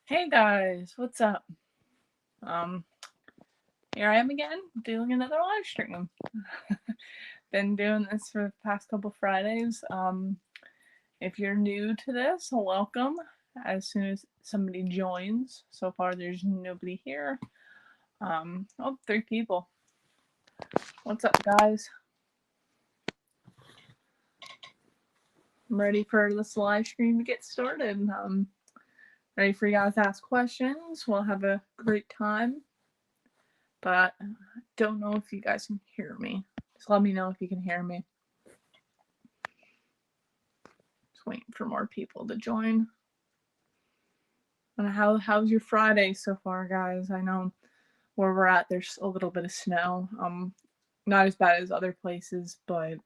Hey guys, what's up? Um, Here I am again, doing another live stream. Been doing this for the past couple Fridays. If you're new to this, welcome. As soon as somebody joins, so far there's nobody here. Oh, 3 people. What's up, guys? I'm ready for this live stream to get started. Ready for you guys to ask questions. We'll have a great time. But I don't know if you guys can hear me. Just let me know if you can hear me. Just waiting for more people to join. And how's your Friday so far, guys? I know where we're at, there's a little bit of snow. Not as bad as other places, but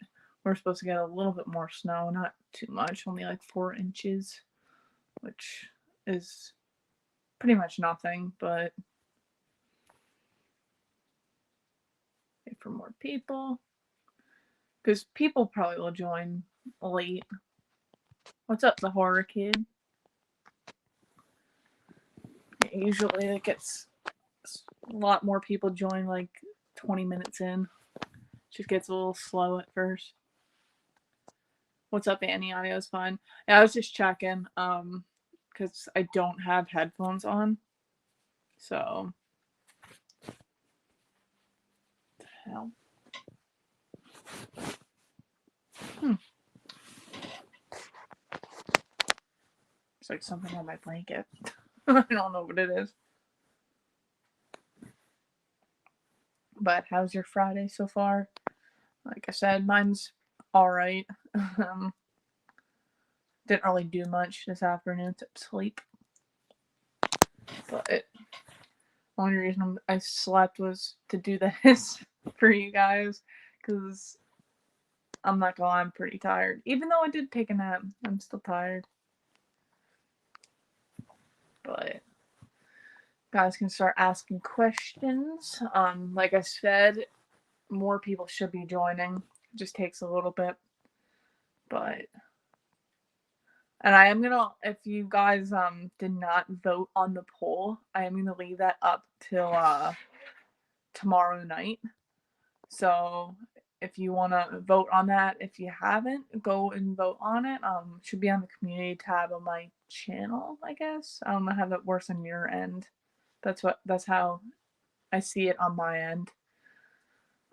we're supposed to get a little bit more snow. Not too much, only like 4 inches, which is pretty much nothing. But wait for more people, because people probably will join late. What's up, the horror kid? Usually it gets a lot more people join like 20 minutes in. Just gets a little slow at first. What's up, Annie? Audio's fine. Yeah, I was just checking, because I don't have headphones on. So, hell. It's like something on my blanket. I don't know what it is. But how's your Friday so far? Like I said, mine's alright. Didn't really do much this afternoon except sleep. But the only reason I slept was to do this for you guys, because I'm not gonna lie, I'm pretty tired. Even though I did take a nap, I'm still tired. But guys can start asking questions. Like I said, more people should be joining. It just takes a little bit. But and I am gonna, if you guys did not vote on the poll, I am gonna leave that up till tomorrow night. So if you want to vote on that, if you haven't, go and vote on it. Should be on the community tab on my channel, I guess. I don't know how that works on your end. That's how I see it on my end.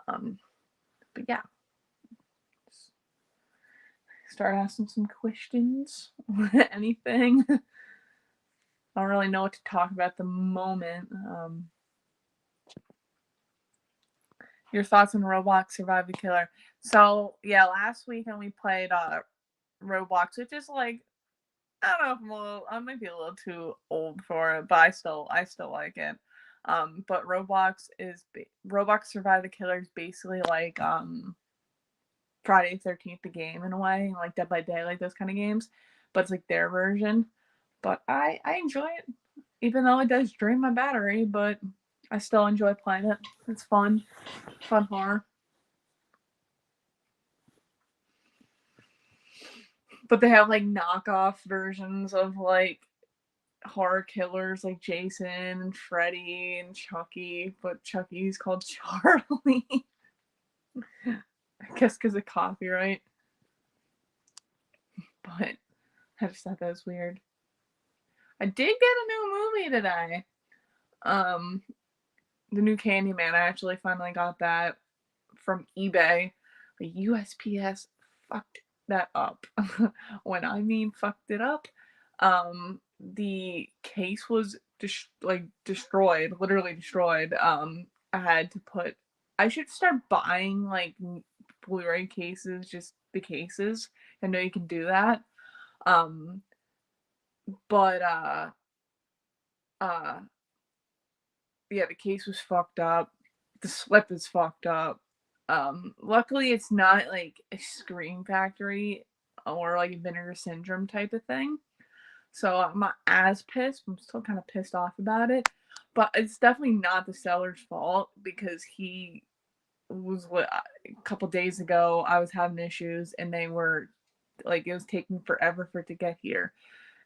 But yeah, start asking some questions. Anything. I don't really know what to talk about at the moment. Your thoughts on Roblox Survive the Killer. So yeah, last weekend we played Roblox, which is like, I don't know if I might be a little too old for it, but I still like it. But Roblox Survive the Killer is basically like Friday 13th the game in a way, like Dead by Daylight, those kind of games, but it's like their version. But I enjoy it, even though it does drain my battery, but I still enjoy playing it. It's fun horror. But they have like knockoff versions of like horror killers like Jason and Freddy and Chucky, but Chucky's called Charlie. I guess because of copyright. But I just thought that was weird. I did get a new movie today. Um, the new Candyman. I actually finally got that from eBay. The USPS fucked that up. When I mean fucked it up, the case was destroyed, literally destroyed. I should start buying like Blu-ray cases, just the cases. I know you can do that. Um, but uh, yeah, the case was fucked up. The slip is fucked up. Luckily it's not like a Scream Factory or like a Vinegar Syndrome type of thing. So I'm not as pissed. I'm still kind of pissed off about it. But it's definitely not the seller's fault, because he was a couple days ago I was having issues and they were like, it was taking forever for it to get here.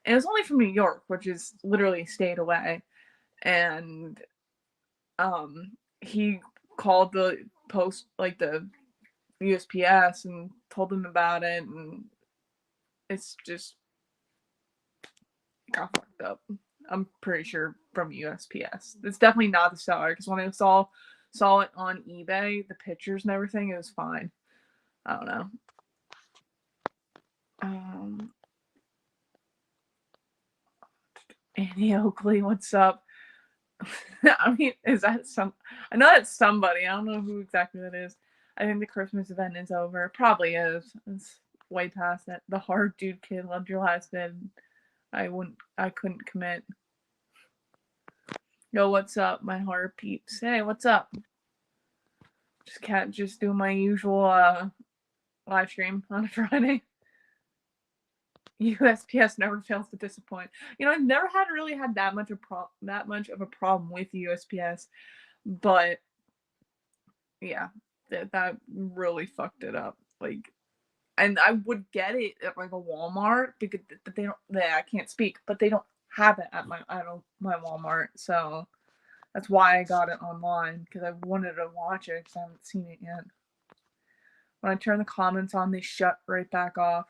And it was only from New York, which is literally a state away. And he called the post, like the USPS, and told them about it, and it's just got fucked up. I'm pretty sure from USPS. It's definitely not the seller, because when I saw it on eBay, the pictures and everything, it was fine. I don't know. Annie Oakley, what's up? I mean, is that some? I know that's somebody. I don't know who exactly that is. I think the Christmas event is over. It probably is. It's way past it. The hard dude kid loved your last bid. I couldn't commit. Yo, what's up, my horror peeps? Hey, what's up? Just do my usual live stream on a Friday. USPS never fails to disappoint. I've never really had that much of a problem with USPS, but yeah, that really fucked it up. Like, and I would get it at like a Walmart, because they don't. I can't speak, but they don't have it at my Walmart. So that's why I got it online, because I wanted to watch it, because I haven't seen it yet. When I turn the comments on, they shut right back off.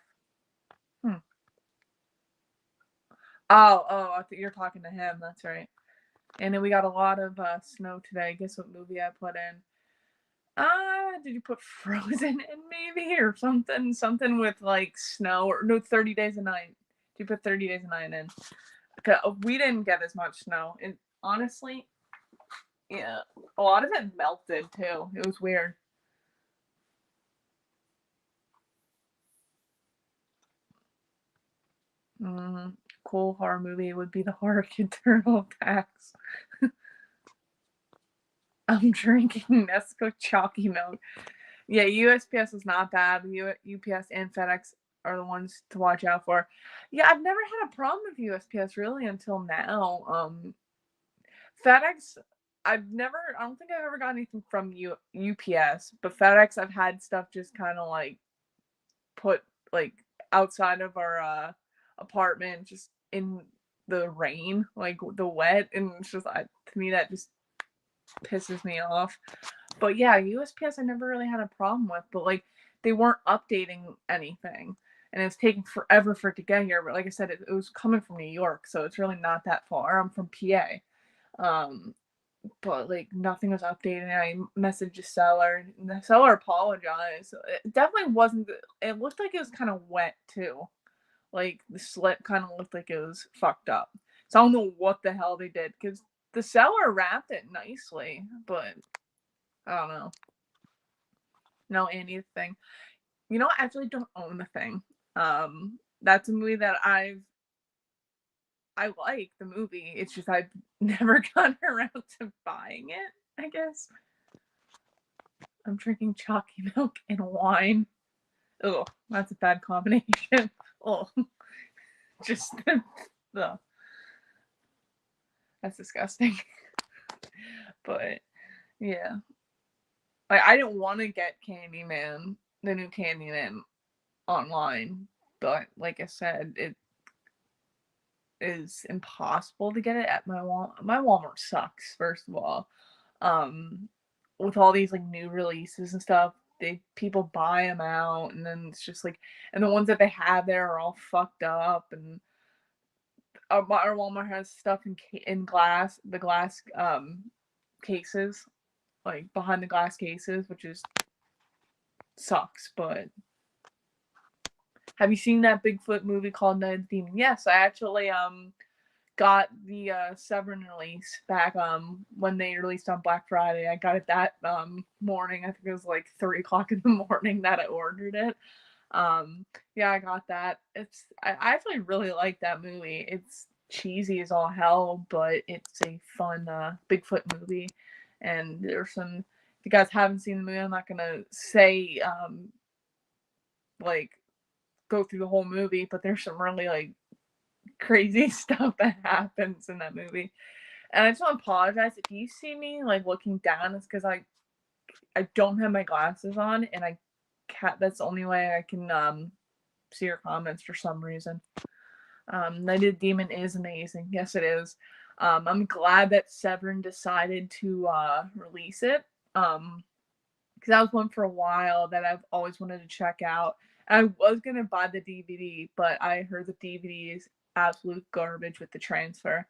Oh, I think you're talking to him. That's right. And then we got a lot of snow today. Guess what movie I put in? Did you put Frozen in maybe, or something? Something with like snow, or no, 30 Days a Night. Did you put 30 Days a Night in? We didn't get as much snow. And honestly, yeah, a lot of it melted too. It was weird. Cool horror movie would be the Horror Kid Turtle Attacks. I'm drinking Nesquik chalky milk. Yeah, USPS is not bad. UPS and FedEx are the ones to watch out for. Yeah, I've never had a problem with USPS really until now. FedEx, I don't think I've ever got anything from UPS, but FedEx, I've had stuff just kind of like put like outside of our apartment, just in the rain, like the wet, and it's just to me that just pisses me off. But yeah, USPS I never really had a problem with, but like they weren't updating anything, and it was taking forever for it to get here. But like I said, it was coming from New York, so it's really not that far. I'm from PA. But like nothing was updated. I messaged the seller, and the seller apologized. It definitely wasn't. It looked like it was kind of wet too. Like the slit kind of looked like it was fucked up. So I don't know what the hell they did, because the seller wrapped it nicely, but I don't know. No, Annie, the Thing. I actually don't own The Thing. That's a movie that I like the movie. It's just I've never gotten around to buying it, I guess. I'm drinking chalky milk and wine. Oh, that's a bad combination. Oh, just the that's disgusting. But yeah, like I didn't want to get Candyman, the new Candyman, online, but like I said, it is impossible to get it at my Walmart. My Walmart sucks, first of all. With all these like new releases and stuff, people buy them out, and then it's just like, and the ones that they have there are all fucked up. And our Walmart has stuff in glass, the glass cases, like behind the glass cases, which is sucks. But have you seen that Bigfoot movie called Night of the Demon? Yes, I actually got the Severin release back when they released on Black Friday. I got it that morning. I think it was like 3 o'clock in the morning that I ordered it. Yeah, I got that. I actually really like that movie. It's cheesy as all hell, but it's a fun Bigfoot movie. And there's some, if you guys haven't seen the movie, I'm not gonna say like go through the whole movie, but there's some really like crazy stuff that happens in that movie. And I just want to apologize if you see me like looking down. It's because I don't have my glasses on, and I can't. That's the only way I can see your comments for some reason. Night of the Demon is amazing. Yes, it is. I'm glad that Severin decided to release it. Because that was one for a while that I've always wanted to check out. And I was gonna buy the DVD, but I heard the DVD is absolute garbage with the transfer.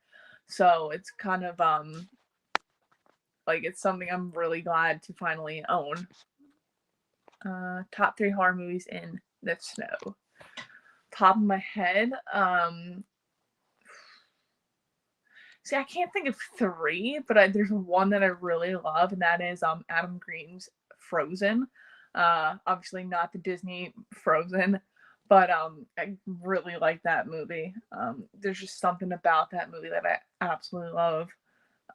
So it's kind of like it's something I'm really glad to finally own. Top 3 horror movies in the snow. Top of my head, see, I can't think of 3, but there's one that I really love, and that is Adam Green's Frozen. Obviously not the Disney Frozen, but I really like that movie. There's just something about that movie that I absolutely love.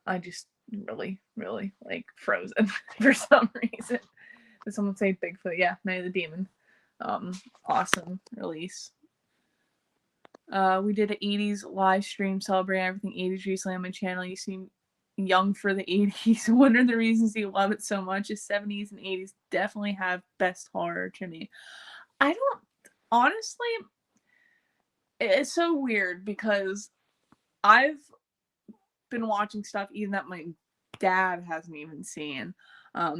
I just really, really like Frozen for some reason. Did someone say Bigfoot? Yeah, Night of the Demon. Awesome release. We did an 80s live stream celebrating everything 80s recently on my channel. You seem young for the 80s. What are the reasons you love it so much? The 70s and 80s definitely have best horror to me. I don't, honestly, it's so weird because I've been watching stuff even that my dad hasn't even seen.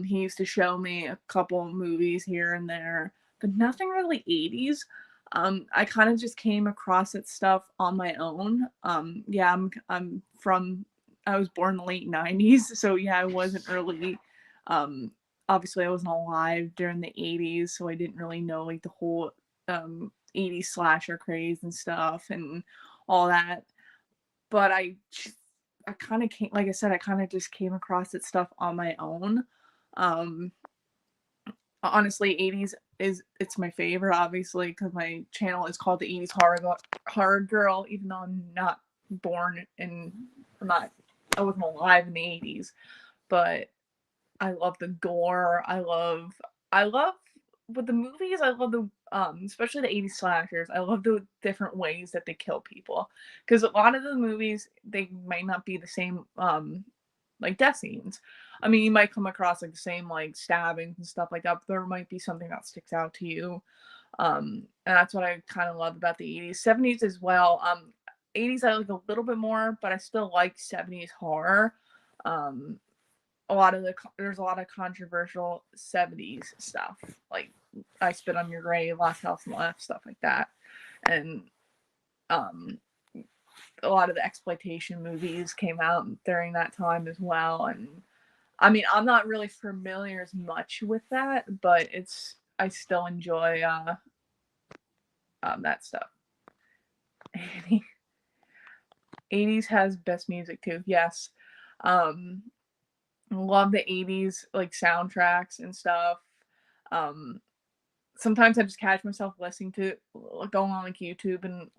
He used to show me a couple movies here and there, but nothing really 80s. I kind of just came across that stuff on my own. Yeah, I was born in the late 90s, so yeah, I wasn't really, obviously I wasn't alive during the 80s, so I didn't really know like the whole 80s slasher craze and stuff and all that. But I kind of came, like I said, I kind of just came across that stuff on my own. Honestly, 80s it's my favorite, obviously, because my channel is called the 80s horror girl, even though I'm not born in, I wasn't alive in the 80s, but I love the gore. I love with the movies. I love the especially the 80s slashers. I love the different ways that they kill people, because a lot of the movies they might not be the same like death scenes. I mean, you might come across like the same like stabbings and stuff like that, but there might be something that sticks out to you. And that's what I kind of love about the 80s, 70s as well. 80s I like a little bit more, but I still like 70s horror. Um, there's a lot of controversial 70s stuff, like I Spit on Your Grave, Last House on the Left, stuff like that, and a lot of the exploitation movies came out during that time as well. And I mean, I'm not really familiar as much with that, but I still enjoy that stuff. 80s has best music too. Yes. Love the 80s like soundtracks and stuff. Sometimes I just catch myself listening to going on like YouTube and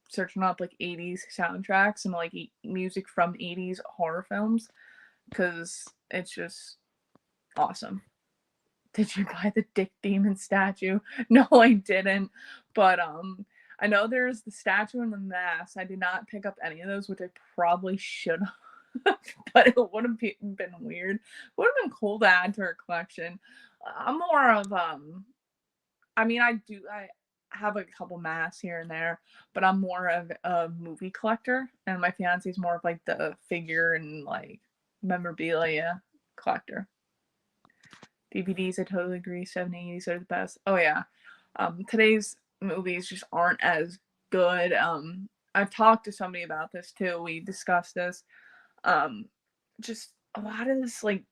searching up like 80s soundtracks and like music from 80s horror films, because it's just awesome. Did you buy the Dick Demon statue? No, I didn't. But I know there's the statue and the mask. I did not pick up any of those, which I probably should have. But it would have been weird. Would have been cool to add to our collection. I'm more of I mean, I have a couple masks here and there, but I'm more of a movie collector, and my fiance's more of like the figure and like memorabilia collector. DVDs, I totally agree. 70s are the best. Oh yeah. Today's movies just aren't as good. I've talked to somebody about this too. We discussed this. Just a lot of this, like,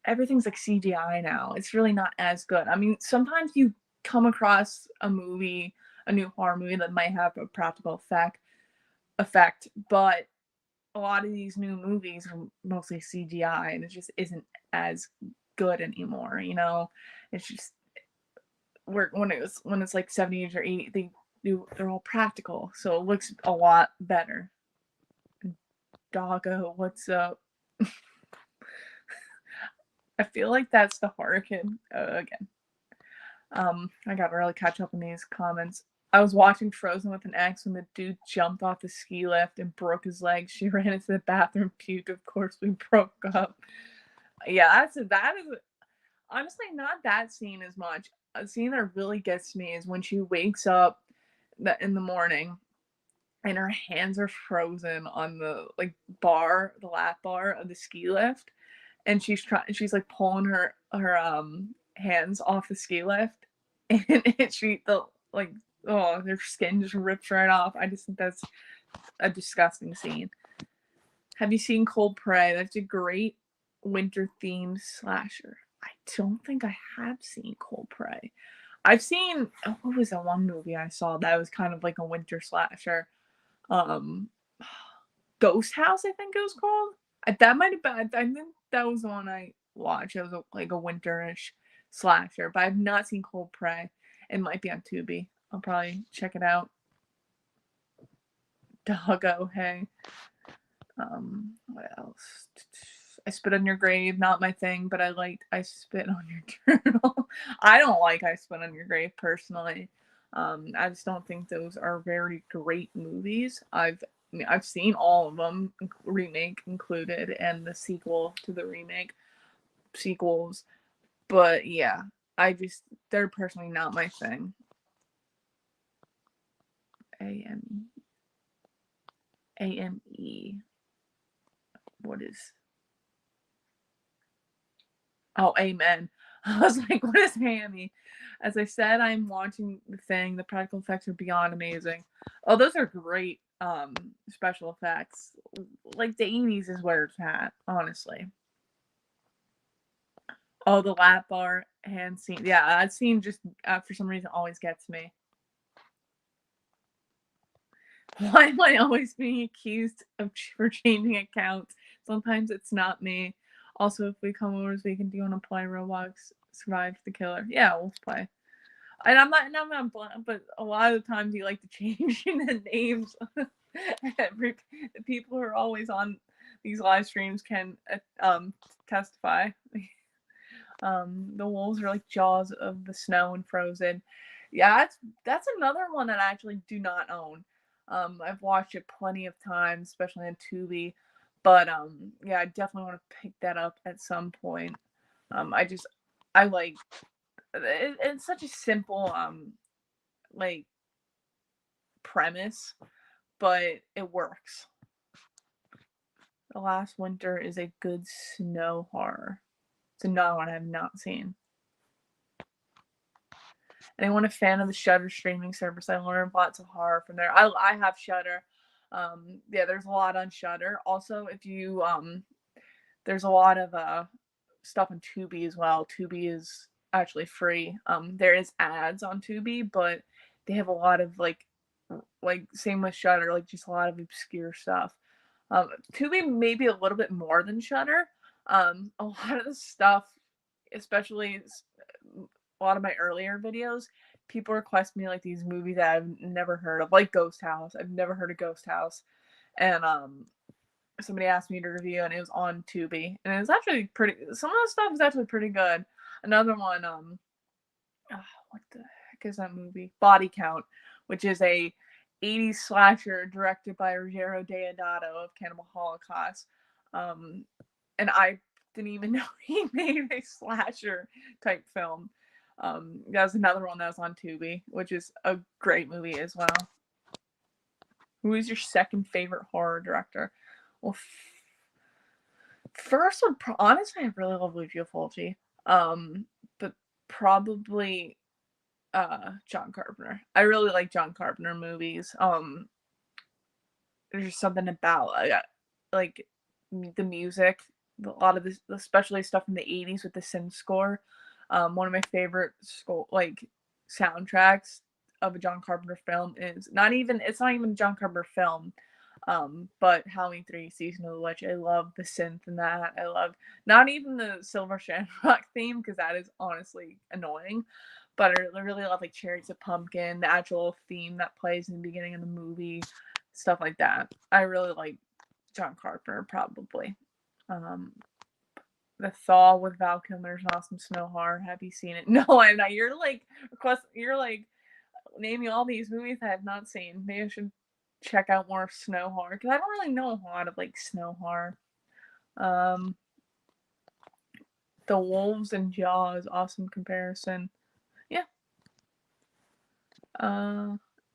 everything's like CGI now. It's really not as good. I mean, sometimes you come across a movie, a new horror movie that might have a practical effect, but a lot of these new movies are mostly CGI, and it just isn't as good anymore. You know, it's just when it's like 70s or 80s, they're all practical, so it looks a lot better. Doggo, what's up? I feel like that's the horror kid again. I gotta really catch up on these comments. I was watching Frozen with an ex when the dude jumped off the ski lift and broke his leg. She ran into the bathroom, puked. Of course, we broke up. Yeah, that is honestly not that scene as much. A scene that really gets me is when she wakes up in the morning and her hands are frozen on the like bar, the lap bar of the ski lift, and she's like pulling her hands off the ski lift, and like, oh, their skin just rips right off. I just think that's a disgusting scene. Have you seen Cold Prey? That's a great winter themed slasher. I don't think I have seen Cold Prey. I've seen, what was that one movie I saw that was kind of like a winter slasher? Um, Ghost House, I think it was called. That might have been. I think that was the one I watched. It was like a winterish slasher, but I've not seen Cold Prey. It might be on Tubi. I'll probably check it out. Doggo, hey. What else? I spit on your grave, not my thing, but I spit on your journal. I don't like I spit on your grave personally. I just don't think those are very great movies. I've seen all of them, remake included, and the sequel to the remake sequels. But yeah, they're personally not my thing. AME. What is? Oh, amen. I was like, what is Hammy? As I said, I'm watching The Thing. The practical effects are beyond amazing. Oh, those are great special effects. Like the 80s is where it's at, honestly. Oh, the lap bar hand scene. Yeah, that scene just for some reason always gets me. Why am I always being accused of for changing accounts? Sometimes it's not me. Also, if we come over this weekend, do you want to play Roblox Survive the Killer? Yeah, we'll play. And I'm not but a lot of the times you like to change the names. The people who are always on these live streams can testify. The wolves are like Jaws of the Snow and Frozen. Yeah, that's another one that I actually do not own. I've watched it plenty of times, especially on Tubi. But yeah, I definitely want to pick that up at some point. I like it's such a simple like premise, but it works. The Last Winter is a good snow horror. It's another one I have not seen. Anyone a fan of the Shudder streaming service? I learned lots of horror from there. I have Shudder. Yeah, there's a lot on Shudder. Also, if you there's a lot of stuff on Tubi as well. Tubi is actually free. There is ads on Tubi, but they have a lot of like same with Shudder, like just a lot of obscure stuff. Tubi maybe a little bit more than Shudder. A lot of the stuff, especially a lot of my earlier videos, people request me like these movies that I've never heard of, like Ghost House. I've never heard of Ghost House, and somebody asked me to review, and it was on Tubi, and it was actually pretty. Some of the stuff is actually pretty good. Another one, what the heck is that movie? Body Count, which is a 80s slasher directed by Ruggiero Deodato of Cannibal Holocaust. And I didn't even know he made a slasher type film. That was another one that was on Tubi, which is a great movie as well. Who is your second favorite horror director? Well, first one, honestly, I really love Lucio Fulci. But probably John Carpenter. I really like John Carpenter movies. There's just something about like the music, a lot of this, especially stuff from the 80s with the synth score. One of my favorite soundtracks of a John Carpenter film is not even a John Carpenter film. But Halloween 3 Season of the Witch. I love the synth in that. I love not even the Silver Shamrock theme because that is honestly annoying. But I really love like Chariots of Pumpkin, the actual theme that plays in the beginning of the movie, stuff like that. I really like John Carpenter probably. The Thaw with Val Kilmer's an awesome snow horror. Have you seen it? No, I'm not. You're like naming all these movies I have not seen. Maybe I should check out more snow horror because I don't really know a lot of like snow horror. The Wolves and Jaws, awesome comparison. Yeah.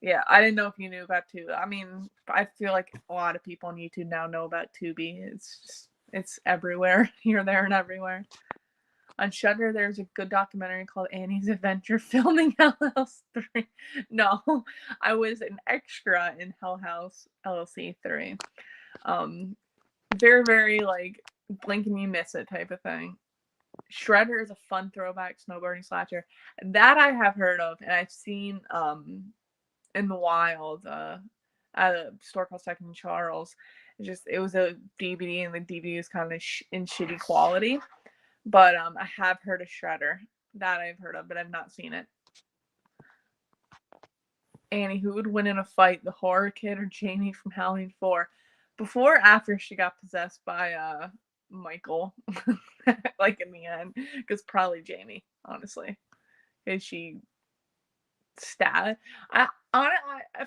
Yeah, I didn't know if you knew about Tubi. I mean, I feel like a lot of people on YouTube now know about Tubi. It's everywhere, here, there, and everywhere. On Shudder, there's a good documentary called Annie's Adventure Filming Hell House 3. No, I was an extra in Hell House LLC 3. Very, very, like, blink and you miss it type of thing. Shredder is a fun throwback snowboarding slasher. That I have heard of, and I've seen in the wild at a store called Second and Charles. It was a DVD, and the DVD was kind of in shitty quality. But I have heard of Shredder. That I've heard of, but I've not seen it. Annie, who would win in a fight, the horror kid or Jamie from Halloween 4? Before or after she got possessed by Michael? Like in the end. Because probably Jamie, honestly. Because she stabbed. At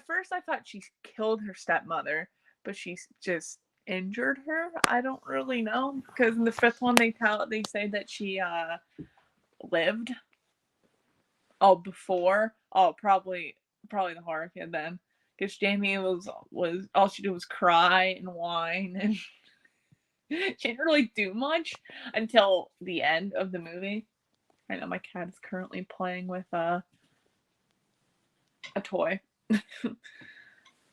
first I thought she killed her stepmother, but she just injured her. I don't really know. Because in the fifth one they say that she lived. Oh, before? Oh, probably the horror kid then. Because Jamie was all she did was cry and whine, and she didn't really do much until the end of the movie. I know my cat is currently playing with a toy.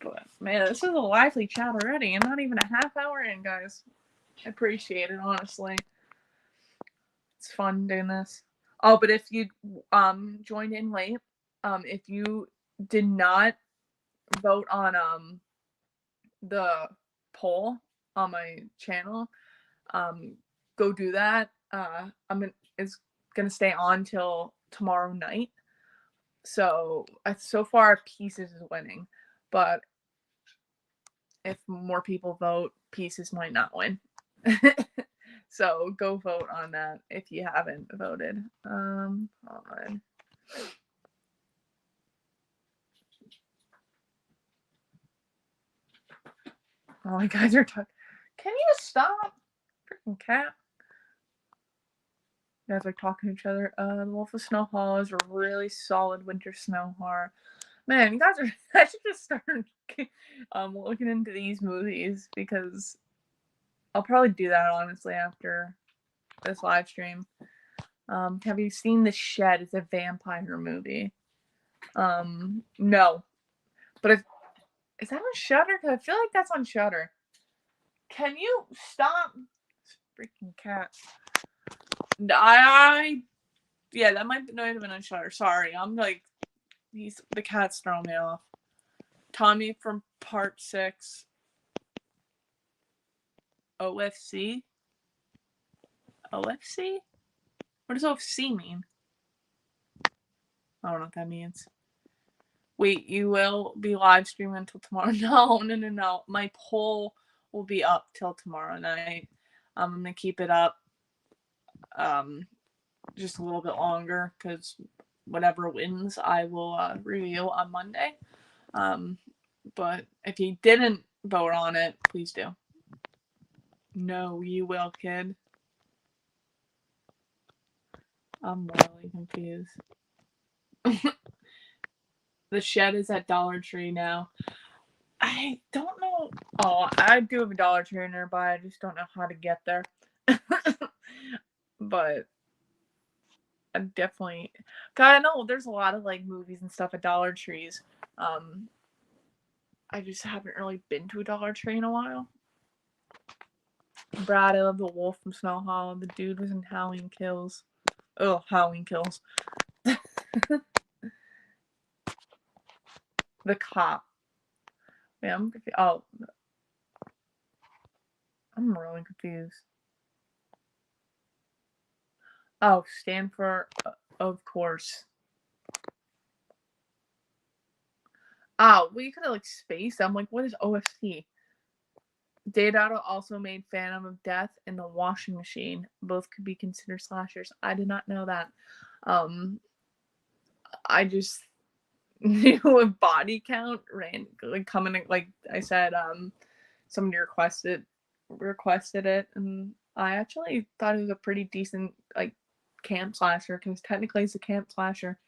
But man, this is a lively chat already. I'm not even a half hour in, guys. I appreciate it, honestly. It's fun doing this. Oh, but if you joined in late, if you did not vote on the poll on my channel, go do that. It's gonna stay on till tomorrow night. So far Pieces is winning, but if more people vote, Pieces might not win. So go vote on that if you haven't voted. Hold on. Oh, you guys are talking. Can you stop? Freaking cat. You guys are talking to each other. The Wolf of Snow Hollow is a really solid winter snow horror. Man, you guys are. I should just start looking into these movies, because I'll probably do that honestly after this live stream. Have you seen The Shed? It's a vampire movie. No, but is that on Shudder? Because I feel like that's on Shudder. Can you stop? This freaking cat. Yeah, that might not have been on Shudder. Sorry, I'm like, the cat's throwing me off. Tommy from Part 6. OFC? OFC? What does OFC mean? I don't know what that means. Wait, you will be live streaming until tomorrow? No. My poll will be up till tomorrow night. I'm going to keep it up just a little bit longer, because whatever wins I will reveal on Monday. But if you didn't vote on it, please do. No, you will, kid. I'm really confused. The Shed is at Dollar Tree now. I don't know. Oh, I do have a Dollar Tree nearby. I just don't know how to get there. But I definitely. God, I know there's a lot of like movies and stuff at Dollar Trees. I just haven't really been to a Dollar Tree in a while. Brad, I love the wolf from Snow Hollow. The dude was in Halloween Kills. Oh, Halloween Kills. The cop. Yeah, I'm confused. Oh, I'm really confused. Oh, Stanford, of course. Oh, well, you could have like spaced. I'm like, what is OFC? Deodato also made Phantom of Death and The Washing Machine. Both could be considered slashers. I did not know that. I just knew a body count ran like coming, like I said, somebody requested it, and I actually thought it was a pretty decent like camp slasher, because technically it's a camp slasher.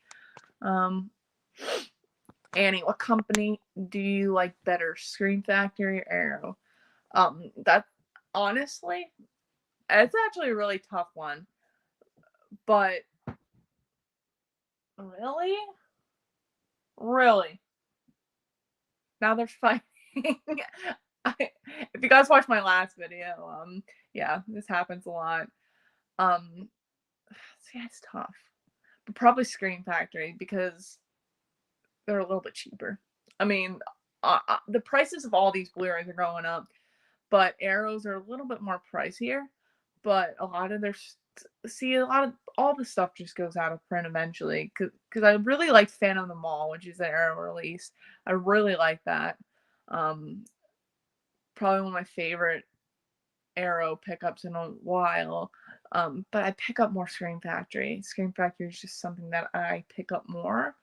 Annie, what company do you like better, Scream Factory or Arrow? That honestly, it's actually a really tough one. But really? Really? Now they're fighting. If you guys watched my last video, yeah, this happens a lot. Yeah, it's tough. But probably Scream Factory because they're a little bit cheaper. I mean, the prices of all these Blu-rays are going up, but Arrows are a little bit more pricier. But a lot of all the stuff just goes out of print eventually. Because I really like Phantom of the Mall, which is an Arrow release. I really like that. Probably one of my favorite Arrow pickups in a while. But I pick up more Scream Factory. Scream Factory is just something that I pick up more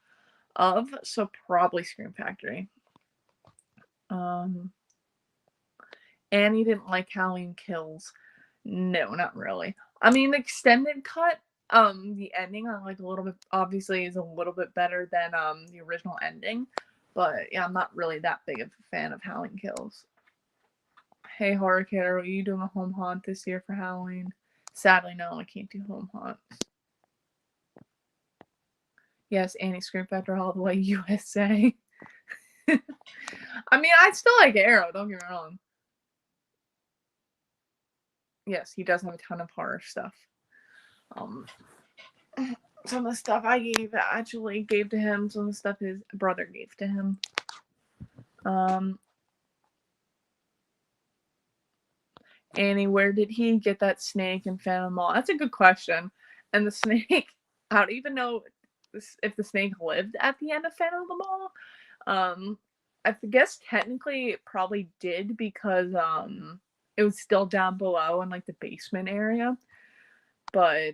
of, so probably Scream Factory. Annie didn't like Halloween Kills. No, not really. I mean, the extended cut, the ending I like a little bit, obviously is a little bit better than the original ending. But yeah, I'm not really that big of a fan of Halloween Kills. Hey, Horror Kid, are you doing a home haunt this year for Halloween? Sadly, no, I can't do home haunts. Yes, Annie, Scream Factory all the way, USA. I mean, I still like Arrow, don't get me wrong. Yes, he does have a ton of horror stuff. Some of the stuff I actually gave to him. Some of the stuff his brother gave to him. Annie, where did he get that snake in Phantom Mall? That's a good question. And the snake, I don't even know if the snake lived at the end of Phantom of the Mall. I guess technically it probably did because it was still down below in like the basement area. But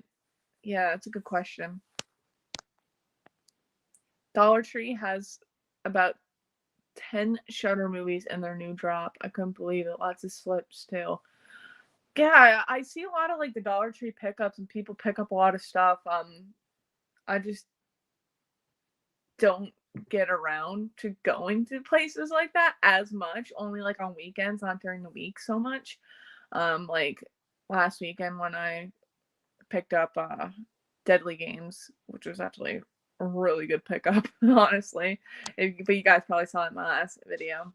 yeah, that's a good question. Dollar Tree has about 10 Shudder movies in their new drop. I couldn't believe it. Lots of slips too. Yeah, I see a lot of like the Dollar Tree pickups and people pick up a lot of stuff. I just don't get around to going to places like that as much. Only like on weekends, not during the week so much. Like last weekend when I picked up Deadly Games, which was actually a really good pickup, honestly. But you guys probably saw it in my last video.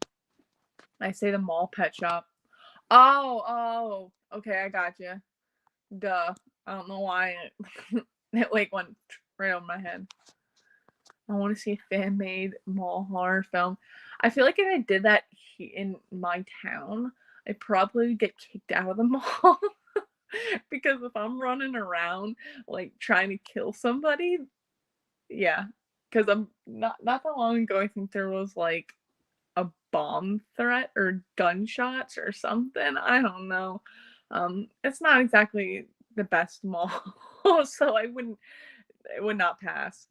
I say the mall pet shop. Oh, okay, I got you. Duh. I don't know why it like went right over my head. I want to see a fan-made mall horror film. I feel like if I did that in my town, I'd probably get kicked out of the mall. Because if I'm running around like trying to kill somebody, yeah. Because I'm not that long ago, I think there was like a bomb threat or gunshots or something. I don't know. It's not exactly the best mall, so it would not pass.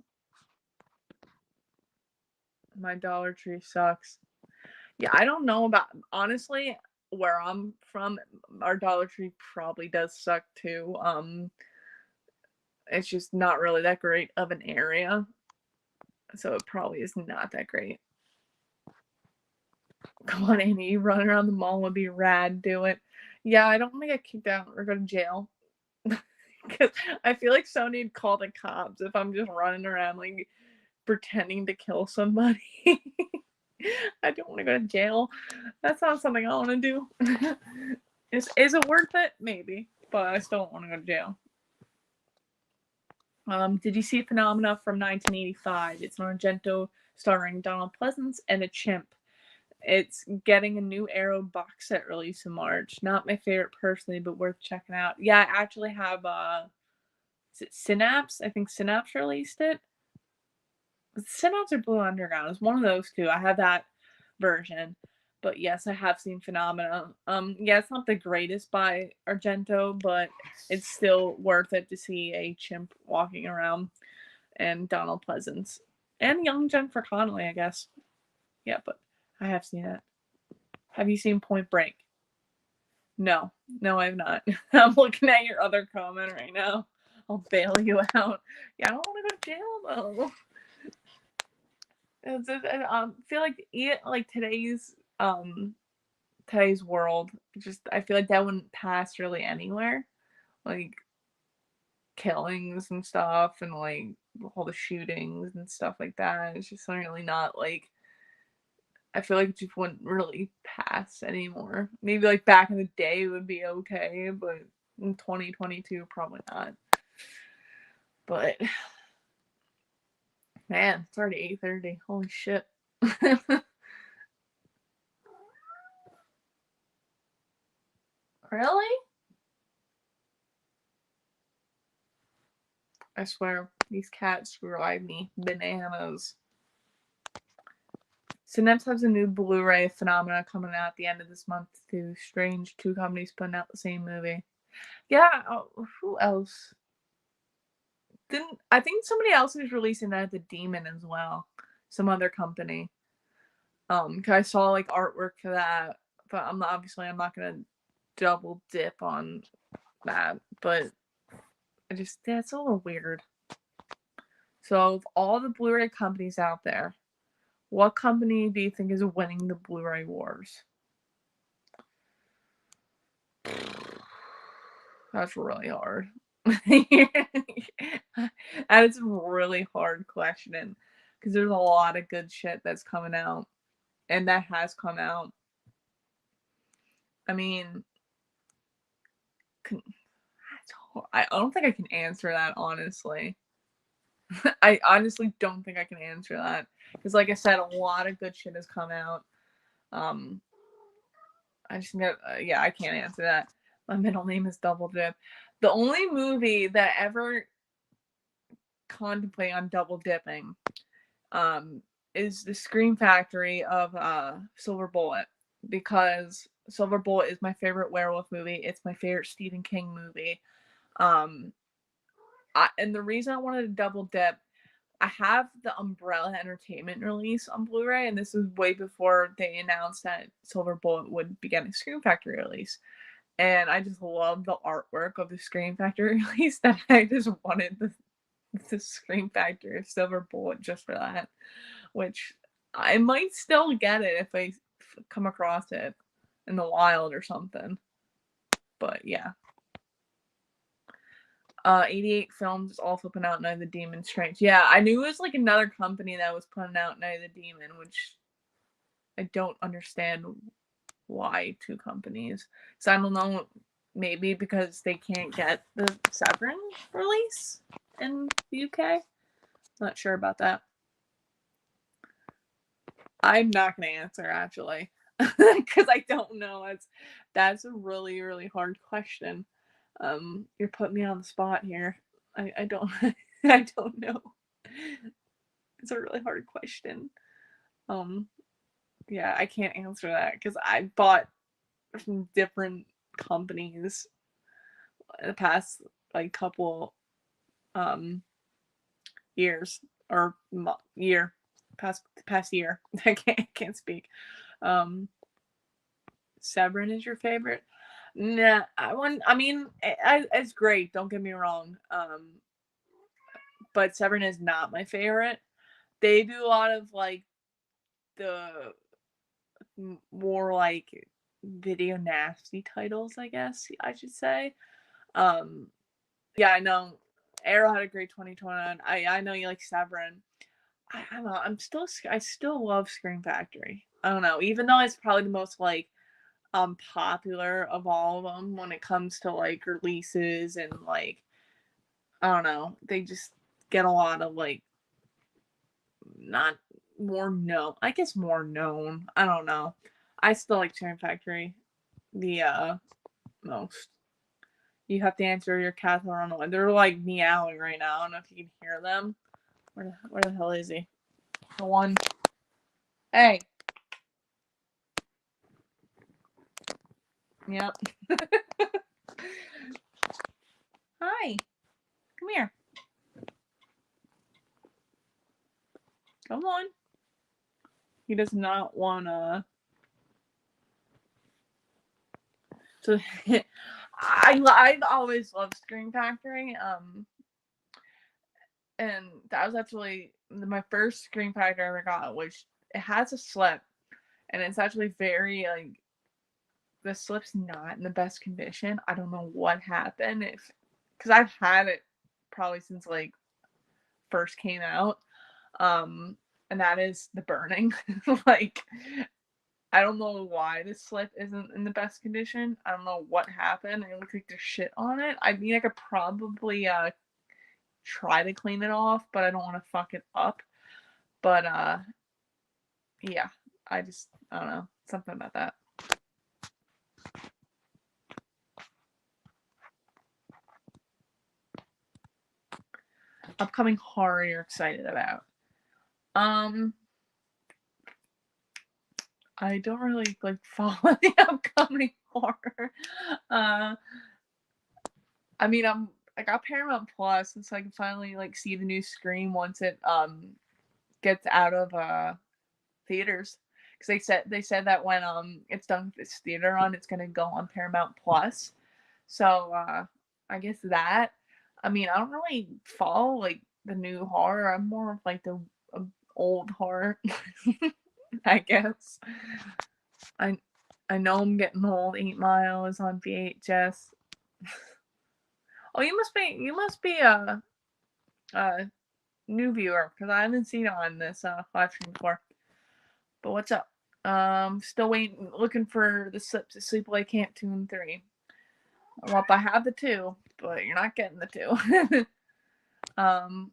My Dollar Tree sucks. Yeah, I don't know about, honestly, where I'm from, our Dollar Tree probably does suck too. It's just not really that great of an area, so it probably is not that great. Come on, Amy, you running around the mall would be rad. Do it. Yeah, I don't want to get kicked out or go to jail. Because I feel like Sony would call the cops if I'm just running around like pretending to kill somebody. I don't want to go to jail. That's not something I want to do. Is it worth it? Maybe, but I still don't want to go to jail. Did you see Phenomena from 1985? It's an Argento starring Donald Pleasance and a chimp. It's getting a new Arrow box set release in March. Not my favorite personally, but worth checking out. Yeah, I actually have is it Synapse? I think Synapse released it. Synapse or Blue Underground. It's one of those two. I have that version. But yes, I have seen Phenomena. Yeah, it's not the greatest by Argento, but it's still worth it to see a chimp walking around and Donald Pleasance. And young Jennifer Connelly, I guess. Yeah, but I have seen it. Have you seen Point Break? No, I have not. I'm looking at your other comment right now. I'll bail you out. Yeah, I don't want to go to jail though. I feel like today's world, just I feel like that wouldn't pass really anywhere. Like killings and stuff and like all the shootings and stuff like that. It's just really not like I feel like it just wouldn't really pass anymore. Maybe like back in the day it would be okay, but in 2022 probably not. But man, it's already 8:30. Holy shit. Really? I swear, these cats drive me bananas. Synapse has a new Blu-ray phenomena coming out at the end of this month too. Strange, two companies putting out the same movie. Yeah, who else? I think somebody else is releasing that at the Demon as well. Some other company. 'Cause I saw like artwork for that, but I'm not gonna double dip on that. But that's a little weird. So of all the Blu-ray companies out there, what company do you think is winning the Blu-ray wars? That's really hard. That is a really hard question because there's a lot of good shit that's coming out and that has come out. I mean, I don't think I can answer that honestly. I honestly don't think I can answer that because, like I said, a lot of good shit has come out. I just know, yeah, I can't answer that. My middle name is Double Dip. The only movie that I ever contemplate on double dipping is the Scream Factory of Silver Bullet, because Silver Bullet is my favorite werewolf movie. It's my favorite Stephen King movie. And the reason I wanted to double dip, I have the Umbrella Entertainment release on Blu-ray, and this was way before they announced that Silver Bullet would be getting a Scream Factory release. And I just love the artwork of the Scream Factory release that I just wanted the Scream Factory of Silver Bullet just for that. Which I might still get it if I come across it in the wild or something. But yeah. 88 Films is also putting out Night of the Demon Strange. Yeah, I knew it was like another company that was putting out Night of the Demon, which I don't understand why two companies. So I don't know, maybe because they can't get the Severin release in the UK. Not sure about that. I'm not gonna answer actually, because I don't know. That's a really really hard question. You're putting me on the spot here. I don't I don't know. It's a really hard question. Yeah, I can't answer that because I bought from different companies in the past like couple years or year past year. I can't speak. Severin is your favorite? Nah, I mean, it's great. Don't get me wrong. But Severin is not my favorite. They do a lot of like the more like video nasty titles, I guess I should say. Yeah, I know. Arrow had a great 2021. I know you like Severin. I don't know. I still love Scream Factory. I don't know. Even though it's probably the most like popular of all of them when it comes to like releases and like I don't know. They just get a lot of like not more known. I guess more known. I don't know. I still like Scream Factory the most. You have to answer your cats are on the line. They're like meowing right now. I don't know if you can hear them. Where the hell is he? The one. Hey. Yep. Hi. Come here. Come on. He does not wanna. So I've always loved Scream Factory. And that was actually my first Scream Factor I ever got, which it has a slip, and it's actually very, like, the slip's not in the best condition. I don't know what happened, because I've had it probably since, like, first came out, and that is the burning. Like, I don't know why this slip isn't in the best condition. I don't know what happened. It looks like there's shit on it. I mean, I could probably try to clean it off, but I don't want to fuck it up. But yeah, I don't know, something about that. Upcoming horror you're excited about? I don't really like follow the upcoming horror. I mean, I got Paramount Plus, and so I can finally like see the new Scream once it gets out of theaters. Because they said that when it's done with its theater run, it's gonna go on Paramount Plus. So I guess that. I mean, I don't really follow like the new horror. I'm more of like the old horror, I guess. I know I'm getting old. 8 Mile is on VHS. Oh, you must be a new viewer, because I haven't seen it on this live stream before. But what's up? Still waiting, looking for the slips of Sleepaway Camp 2 and 3. Well, I have the 2, but you're not getting the 2.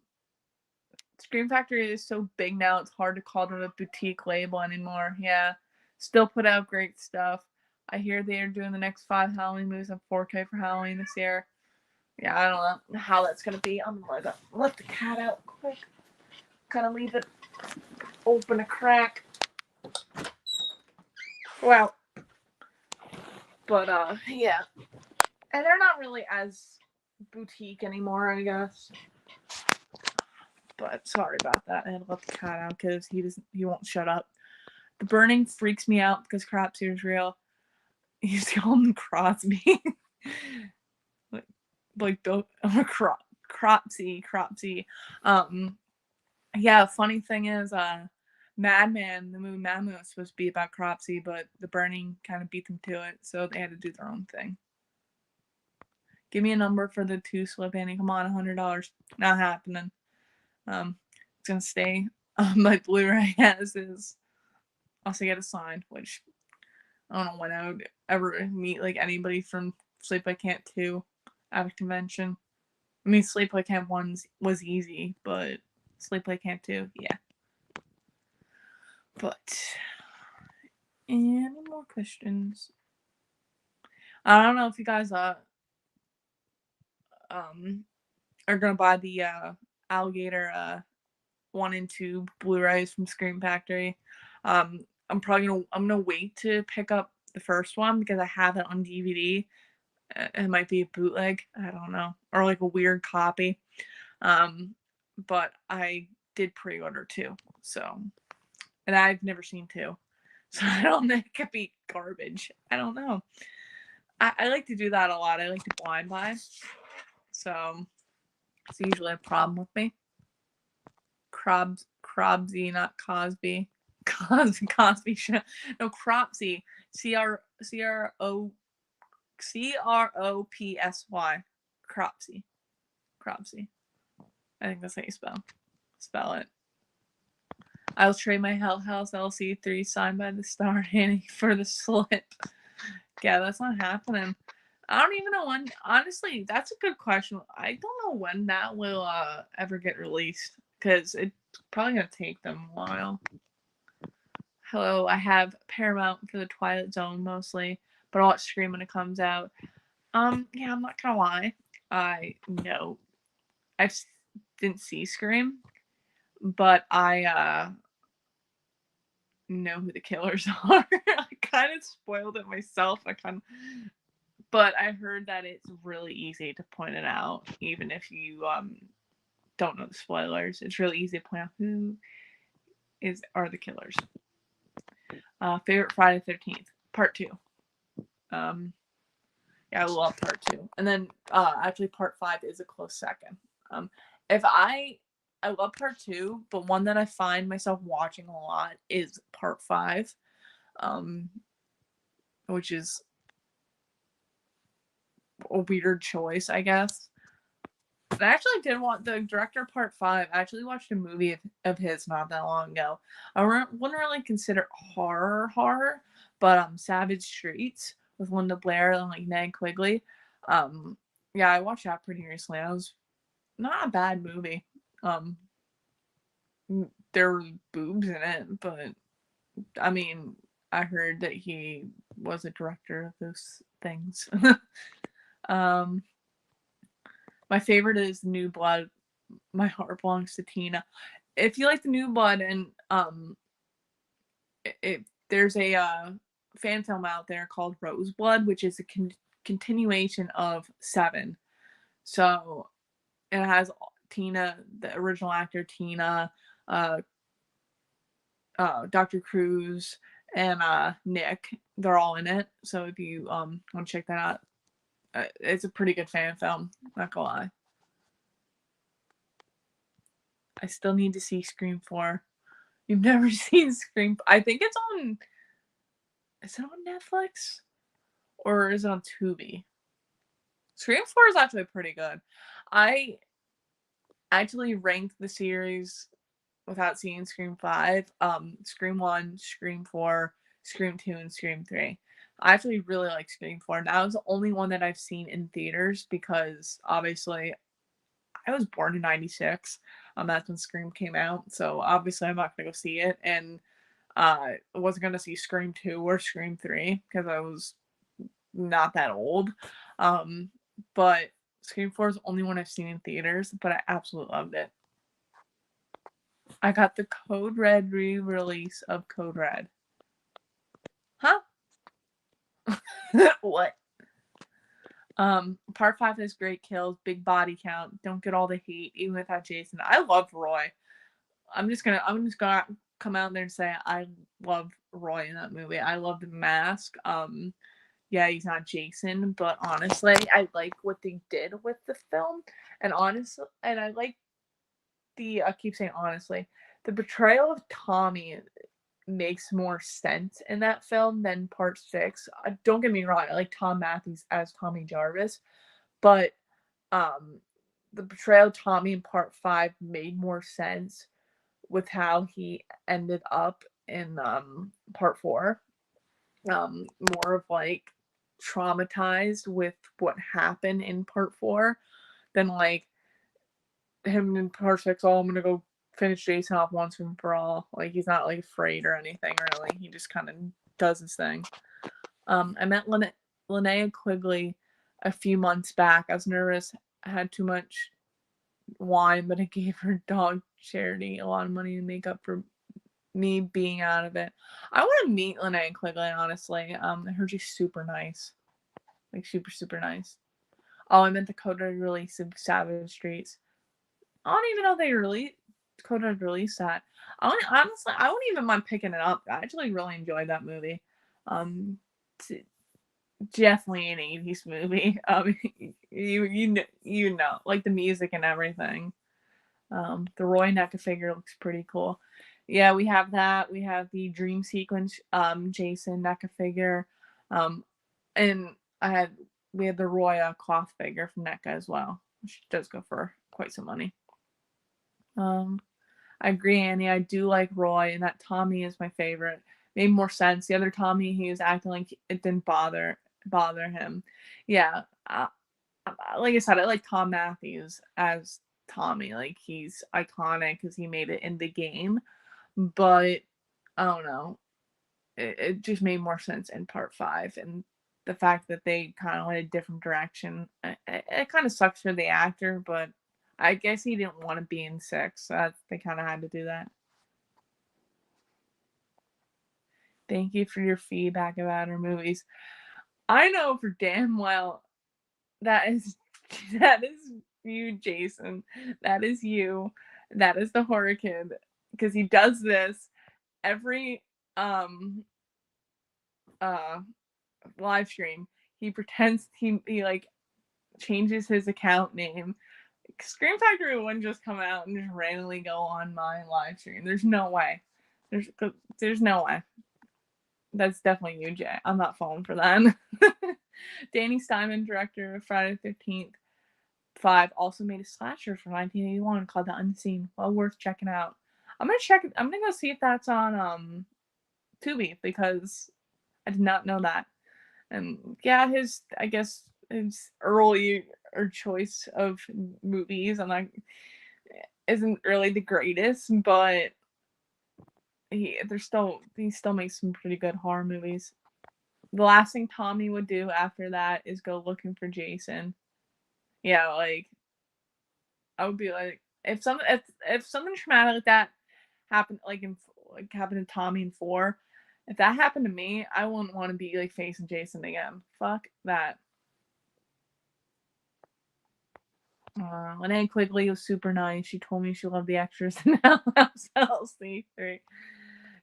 Scream Factory is so big now, it's hard to call them a boutique label anymore. Yeah, still put out great stuff. I hear they are doing the next 5 Halloween movies on 4K for Halloween this year. Yeah, I don't know how that's gonna be. I'm gonna let the cat out quick. Kind of leave it open a crack. Well, but yeah, and they're not really as boutique anymore, I guess. But sorry about that. I had to let the cat out because he won't shut up. The burning freaks me out because Cropsy is real. He's calling Crosby. like Bill Cropsy. Yeah, funny thing is, Madman, the movie Madman was supposed to be about Cropsy, but the burning kind of beat them to it, so they had to do their own thing. Give me a number for the 2 slip, Annie. Come on, $100. Not happening. It's gonna stay on my Blu-ray as is. Also get it signed, which I don't know when I would ever meet like anybody from Sleepaway Camp 2 at a convention. I mean, Sleepaway Camp 1 was easy, but Sleepaway Camp 2, yeah. But any more questions? I don't know if you guys are gonna buy the Alligator 1 and 2 Blu-rays from Scream Factory. I'm gonna wait to pick up the first one because I have it on DVD. It might be a bootleg, I don't know, or like a weird copy. But I did pre-order 2, so, and I've never seen 2, so I don't think it could be garbage. I don't know. I like to do that a lot. I like to blind buy, so it's usually a problem with me. Crobsy, not Cosby. Cosby show. No, Cropsy. Cropsy. Cropsy. Cropsy. I think that's how you spell it. I'll trade my Hell House LC3 signed by the Star Annie for the slip. Yeah, that's not happening. I don't even know when. Honestly, that's a good question. I don't know when that will ever get released, because it's probably gonna take them a while. Hello, I have Paramount for the Twilight Zone mostly, but I'll watch Scream when it comes out. Yeah, I'm not gonna lie. I didn't see Scream, but I know who the killers are. I kind of spoiled it myself. But I heard that it's really easy to point it out, even if you don't know the spoilers. It's really easy to point out who are the killers. Favorite Friday the 13th, part 2. Yeah, I love part 2. And then actually part 5 is a close second. If I I love part 2, but one that I find myself watching a lot is part 5, which is a weird choice, I guess. I actually did want the director of part 5. I actually watched a movie of his not that long ago. I wouldn't really consider horror, but Savage Streets with Linda Blair and like Ned Quigley. Yeah, I watched that pretty recently. That was not a bad movie. There were boobs in it, but I mean, I heard that he was a director of those things. um, my favorite is New Blood. My heart belongs to Tina. If you like the New Blood, and there's a fan film out there called Roseblood, which is a continuation of Seven. So it has Tina, the original actor Tina, Dr. Cruz, and Nick. They're all in it. So if you want to check that out, it's a pretty good fan film. Not gonna lie. I still need to see Scream 4. You've never seen Scream? I think it's on. Is it on Netflix? Or is it on Tubi? Scream 4 is actually pretty good. I actually ranked the series without seeing Scream 5. Scream 1, Scream 4, Scream 2, and Scream 3. I actually really like Scream 4. And that was the only one that I've seen in theaters because obviously I was born in 96. That's when Scream came out. So obviously I'm not going to go see it. And I wasn't going to see Scream 2 or Scream 3 because I was not that old. But Scream 4 is the only one I've seen in theaters, but I absolutely loved it. I got the Code Red re-release of Code Red. Huh? What? Part 5 has great kills, big body count, don't get all the hate, even without Jason. I love Roy. I'm just gonna come out there and say I love Roy in that movie. I love the mask. Yeah, he's not Jason, but honestly, I like what they did with the film. And I like I keep saying honestly, the portrayal of Tommy makes more sense in that film than part 6. Don't get me wrong, I like Tom Matthews as Tommy Jarvis, but the portrayal of Tommy in part 5 made more sense with how he ended up in part 4. More of like traumatized with what happened in part 4 than like him in part 6. Oh, I'm gonna go finish Jason off once and for all. Like he's not like afraid or anything really. He just kind of does his thing. I met Linnea Quigley a few months back. I was nervous. I had too much wine, but I gave her dog charity a lot of money to make up for me being out of it. I want to meet Linnea Quigley, honestly. I heard she's super nice. Like super, super nice. Oh, I meant the Coda release of Savage Streets. I don't even know if they Coda released that. Honestly, I wouldn't even mind picking it up. I actually really enjoyed that movie. Definitely an 80s movie. You know, like the music and everything. The Roy NECA figure looks pretty cool. Yeah, we have that. We have the Dream Sequence Jason NECA figure. And we had the Roy cloth figure from NECA as well, which does go for quite some money. I agree, Annie. I do like Roy, and that Tommy is my favorite. Made more sense. The other Tommy, he was acting like it didn't bother him. Yeah, like I said, I like Tom Matthews as Tommy. Like he's iconic because he made it in the game. But I don't know. It just made more sense in part 5, and the fact that they kind of went a different direction. It kind of sucks for the actor, but I guess he didn't want to be in 6, so they kind of had to do that. Thank you for your feedback about our movies. I know for damn well that is you, Jason. That is you. That is the horror kid. Because he does this every live stream. He pretends he like changes his account name Scream Factory wouldn't just come out and just randomly go on my live stream. There's no way. There's no way. That's definitely you, Jay. I'm not falling for that. Danny Steinman, director of Friday the 13th 5, also made a slasher from 1981 called The Unseen. Well worth checking out. I'm gonna go see if that's on Tubi, because I did not know that. And yeah, his early or choice of movies isn't really the greatest, but he still makes some pretty good horror movies. The last thing Tommy would do after that is go looking for Jason. Yeah, like I would be like, if something traumatic like that happened, happened to Tommy in 4, if that happened to me, I wouldn't want to be like facing Jason again. Fuck that. Linnea Quigley was super nice. She told me she loved the extras in LC3.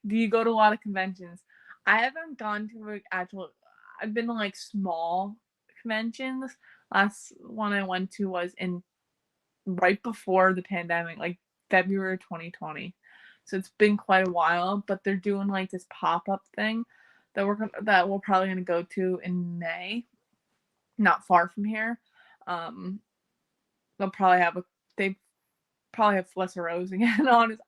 Do you go to a lot of conventions? I haven't gone to I've been to like small conventions. Last one I went to was in right before the pandemic, like February 2020. So it's been quite a while, but they're doing like this pop-up thing that we're probably gonna go to in May, not far from here. They probably have Felissa Rose again on.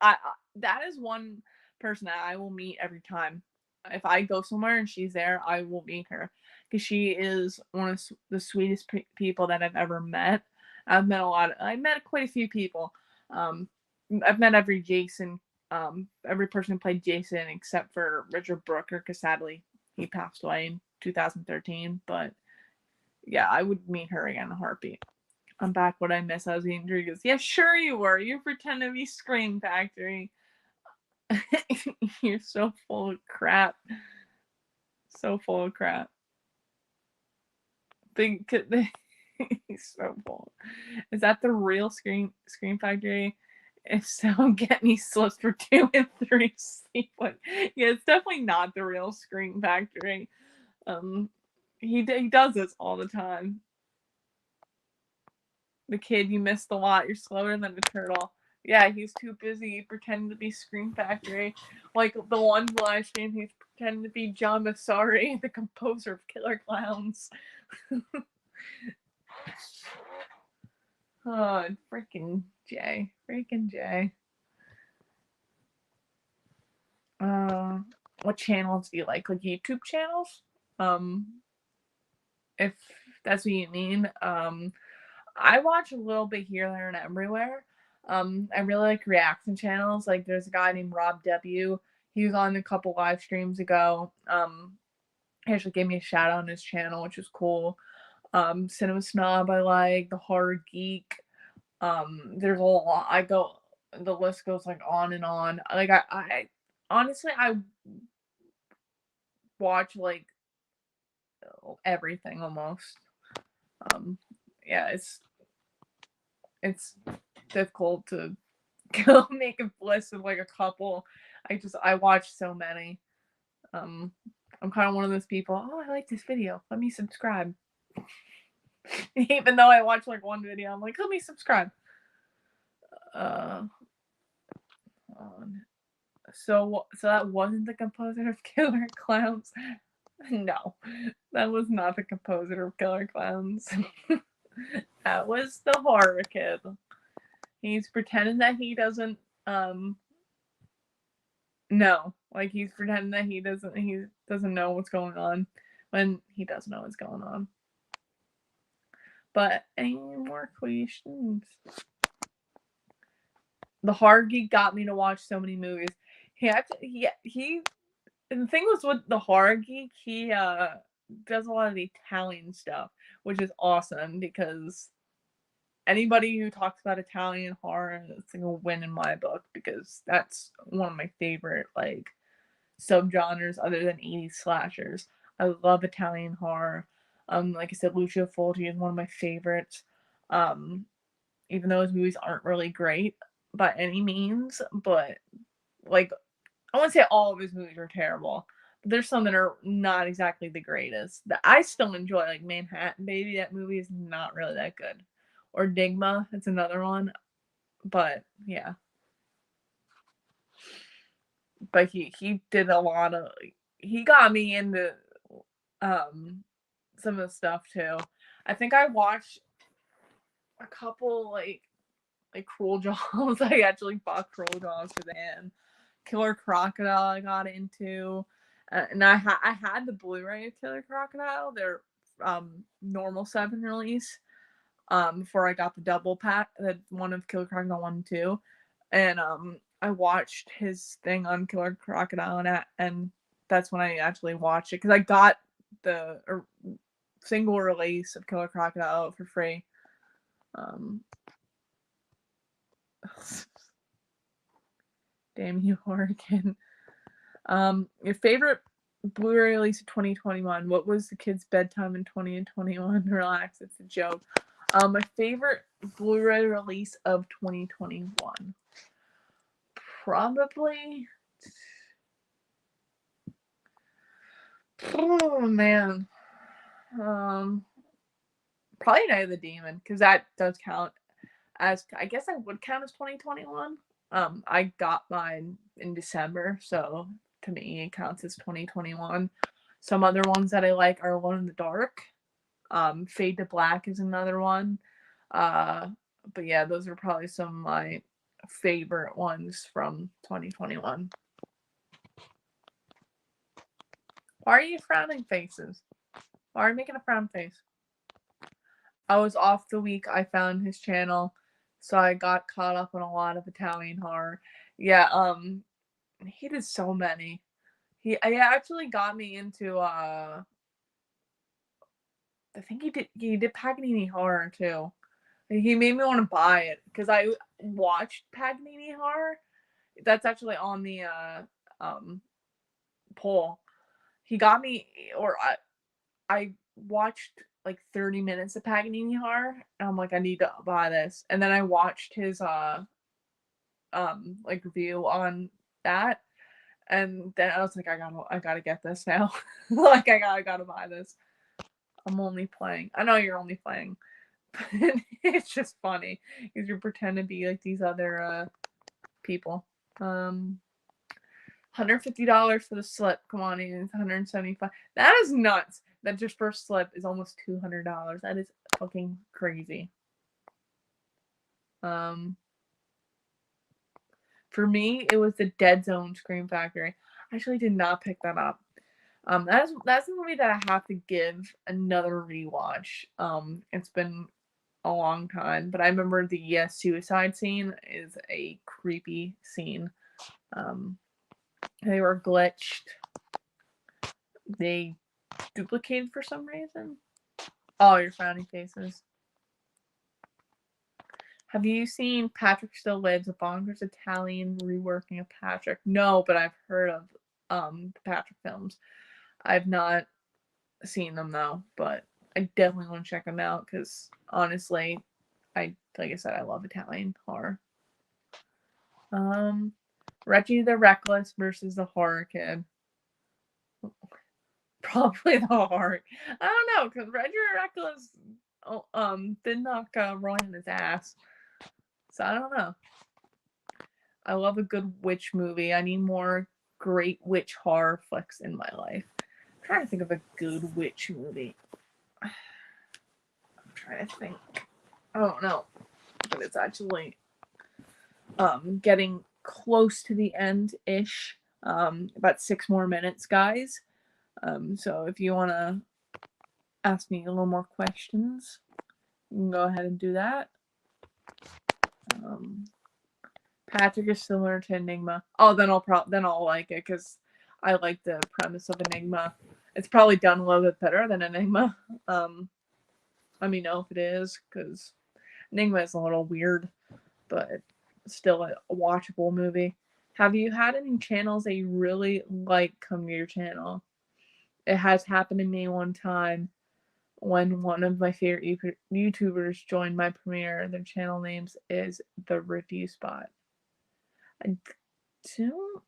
That is one person that I will meet every time. If I go somewhere and she's there, I will meet her, because she is one of the sweetest people that I've ever met. I've met quite a few people. I've met every Jason, every person who played Jason except for Richard Brooker, because sadly he passed away in 2013. But yeah, I would meet her again in a heartbeat. I'm back. What I miss? I was eating Doritos. Yeah, sure you were. You pretend to be Scream Factory. You're so full of crap. So full of crap. He's so full. Is that the real Scream Factory? If so, get me slips for 2 and 3 Sleepwood. Yeah, it's definitely not the real Scream Factory. He does this all the time. The kid you missed a lot. You're slower than a turtle. Yeah, he's too busy pretending to be Scream Factory. Like the one live stream, he's pretending to be John Massari, the composer of Killer Clowns. Oh, freaking Jay. What channels do you like? Like YouTube channels? If that's what you mean. I watch a little bit here, there, and everywhere. I really like reaction channels. Like there's a guy named Rob W. He was on a couple live streams ago. He actually gave me a shout out on his channel, which was cool. Cinema Snob I like, The Horror Geek. There's a lot. The list goes like on and on. Like I honestly I watch like everything almost. Yeah, it's difficult to go make a list of like a couple. I watch so many. I'm kind of one of those people. Oh, I like this video. Let me subscribe. Even though I watch like one video, I'm like, let me subscribe. So that wasn't the composer of Killer Clowns. No, that was not the composer of Killer Clowns. That was the horror kid. He's pretending that he doesn't know. Like he's pretending that he doesn't know what's going on when he does know what's going on. But any more questions? The Horror Geek got me to watch so many movies. And the thing was with the Horror Geek, he does a lot of the Italian stuff, which is awesome, because anybody who talks about Italian horror, it's like a win in my book, because that's one of my favorite like subgenres other than 80s slashers. I love Italian horror. Like I said, Lucio Fulci is one of my favorites. Even though his movies aren't really great by any means, but like I wouldn't say all of his movies are terrible, but there's some that are not exactly the greatest that I still enjoy, like Manhattan Baby. That movie is not really that good. or Enigma. It's another one. But yeah. But he did a lot of, he got me into some of the stuff too. I think I watched a couple like Cruel Jaws. I actually bought Cruel Jaws for the end. Killer Crocodile I got into. And I had the Blu-ray of Killer Crocodile, their normal 7 release, before I got the double pack, the one of Killer Crocodile 1 and 2. And I watched his thing on Killer Crocodile, and that's when I actually watched it, because I got the single release of Killer Crocodile for free. Damn you, Oregon. Your favorite Blu-ray release of 2021. What was the kids' bedtime in 2021? Relax, it's a joke. My favorite Blu-ray release of 2021. Probably. Oh man. Probably Night of the Demon, because that does count as, I guess I would count as 2021. I got mine in December, so to me it counts as 2021. Some other ones that I like are Alone in the Dark. Fade to Black is another one. But yeah, those are probably some of my favorite ones from 2021. Why are you frowning faces? Why are you making a frown face? I was off the week. I found his channel, so I got caught up on a lot of Italian horror. Yeah, he did so many. He actually got me into I think he did Paganini horror too. He made me want to buy it because I watched Paganini horror. That's actually on the poll. He got me, or I watched like 30 minutes of Paganini horror, and I'm like, I need to buy this. And then I watched his like review on that, and then I was like, I gotta get this now. Like I gotta buy this. I'm only playing. I know you're only playing, but it's just funny because you pretend to be like these other people. $150 for the slip. Come on, it's $175. That is nuts. That just first slip is almost $200. That is fucking crazy. For me, it was the Dead Zone Scream Factory. I actually did not pick that up. That's a movie that I have to give another rewatch. It's been a long time, but I remember the suicide scene is a creepy scene. They were glitched. They duplicated for some reason. Oh, your frowning faces. Have you seen Patrick Still Lives, a bonkers Italian reworking of Patrick? No, but I've heard of the Patrick films. I've not seen them though, but I definitely want to check them out because honestly, like I said, I love Italian horror. Reggie the Reckless versus the Horror Kid. Probably the horror. I don't know, because Reggie the Reckless did knock Roy in his ass. So I don't know. I love a good witch movie. I need more great witch horror flicks in my life. I'm trying to think of a good witch movie. I'm trying to think. I don't know. But it's actually getting close to the end-ish. About 6 more minutes, guys. So if you want to ask me a little more questions, you can go ahead and do that. Patrick is similar to Enigma. Oh, then I'll like it because I like the premise of Enigma. It's probably done a little bit better than Enigma. Let me know if it is, because Enigma is a little weird, but still a watchable movie. Have you had any channels that you really like come to your channel? It has happened to me one time when one of my favorite YouTubers joined my premiere. Their channel names is The Review Spot. I don't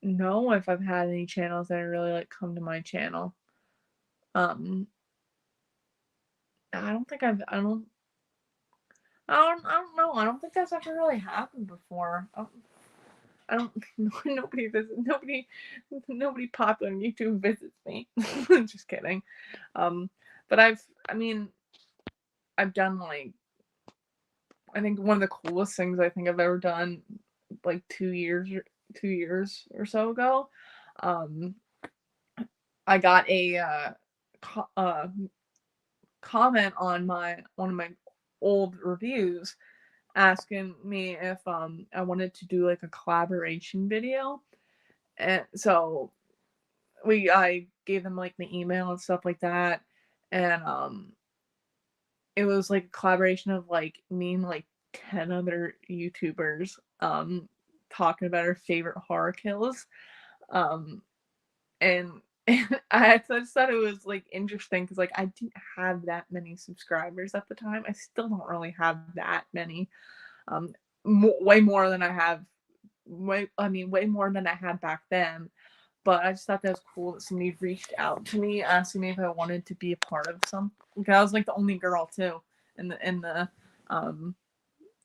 know if I've had any channels that I really like come to my channel. I don't I don't know. I don't think that's ever really happened before. I don't. Nobody popular on YouTube visits me. Just kidding. But I mean, I've done like, I think one of the coolest things I think I've ever done, like 2 years or so ago. Um, I got a comment on one of my old reviews asking me if I wanted to do like a collaboration video. And so I gave them like my email and stuff like that. And it was like a collaboration of like me and like 10 other YouTubers talking about our favorite horror kills. Um and I just thought it was like interesting because like I didn't have that many subscribers at the time. I still don't really have that many. Way more than I have. Way more than I had back then. But I just thought that was cool that somebody reached out to me asking me if I wanted to be a part of some. Because I was like the only girl too in the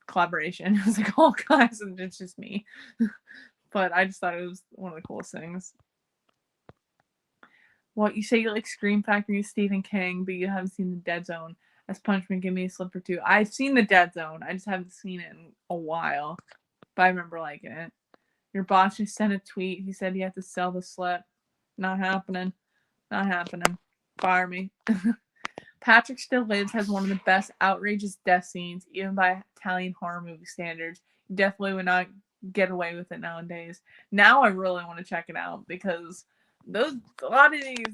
collaboration. It was like all guys and it's just me. But I just thought it was one of the coolest things. What you say you like Scream Factory, Stephen King, but you haven't seen The Dead Zone. As Punishment, give me a slip or two. I've seen The Dead Zone. I just haven't seen it in a while, but I remember liking it. Your boss just sent a tweet. He said you have to sell the slip. Not happening. Not happening. Fire me. Patrick Still Lives has one of the best outrageous death scenes, even by Italian horror movie standards. You definitely would not get away with it nowadays. Now I really want to check it out because a lot of these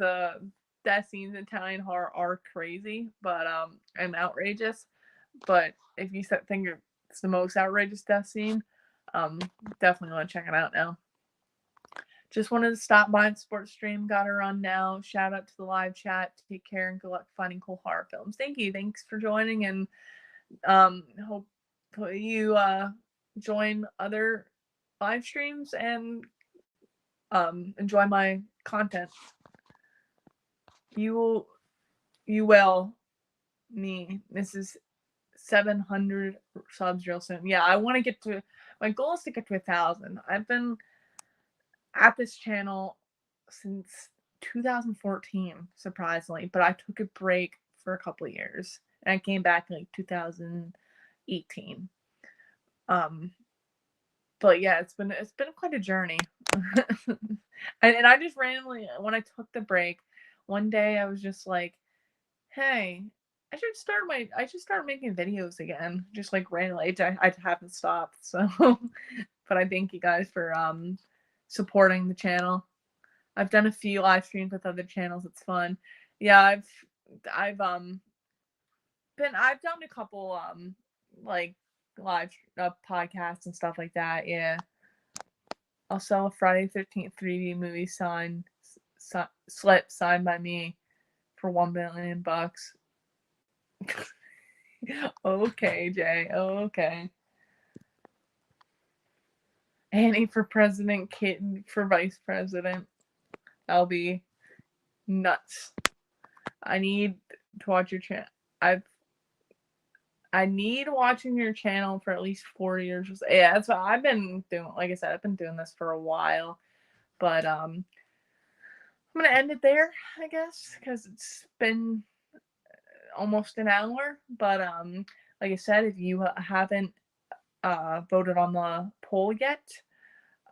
death scenes in Italian horror are crazy, but and outrageous. But if you think it's the most outrageous death scene, definitely want to check it out now. Just wanted to stop by and support stream. Got her on now. Shout out to the live chat. Take care and good luck finding cool horror films. Thank you. Thanks for joining, and hope you join other live streams and enjoy my content. You will me. This is 700 subs real soon. Yeah, I want to get to. My goal is to get to 1,000. I've been at this channel since 2014, surprisingly, but I took a break for a couple of years and I came back in like 2018. But yeah, it's been quite a journey. and I just randomly, when I took the break, one day I was just like, hey, I should start making videos again. Just like randomly. I haven't stopped. So but I thank you guys for supporting the channel. I've done a few live streams with other channels. It's fun. Yeah, I've done a couple like live podcasts and stuff like that. Yeah. I'll sell a Friday 13th 3D movie slip signed by me for $1 billion. Okay, Jay. Okay. Annie for president, Kitten for vice president. That'll be nuts. I need to watch your channel. I need watching your channel for at least 4 years. Yeah, that's what I've been doing. Like I said, I've been doing this for a while. But I'm gonna end it there, I guess, because it's been almost an hour. But like I said, if you haven't voted on the poll yet,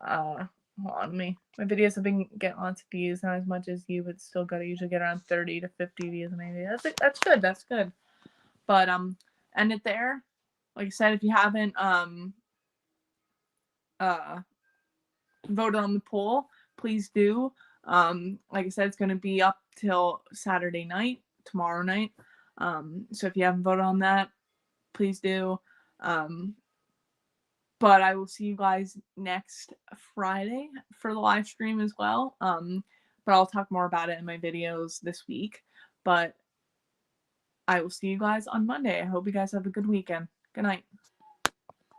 hold on, my videos have been getting lots of views, not as much as you, but still gotta usually get around 30 to 50 views maybe. That's good. But end it there. Like I said, if you haven't voted on the poll, please do. Like I said, it's gonna be up till Saturday night, tomorrow night. So if you haven't voted on that, please do. But I will see you guys next Friday for the live stream as well. But I'll talk more about it in my videos this week. But I will see you guys on Monday. I hope you guys have a good weekend. Good night.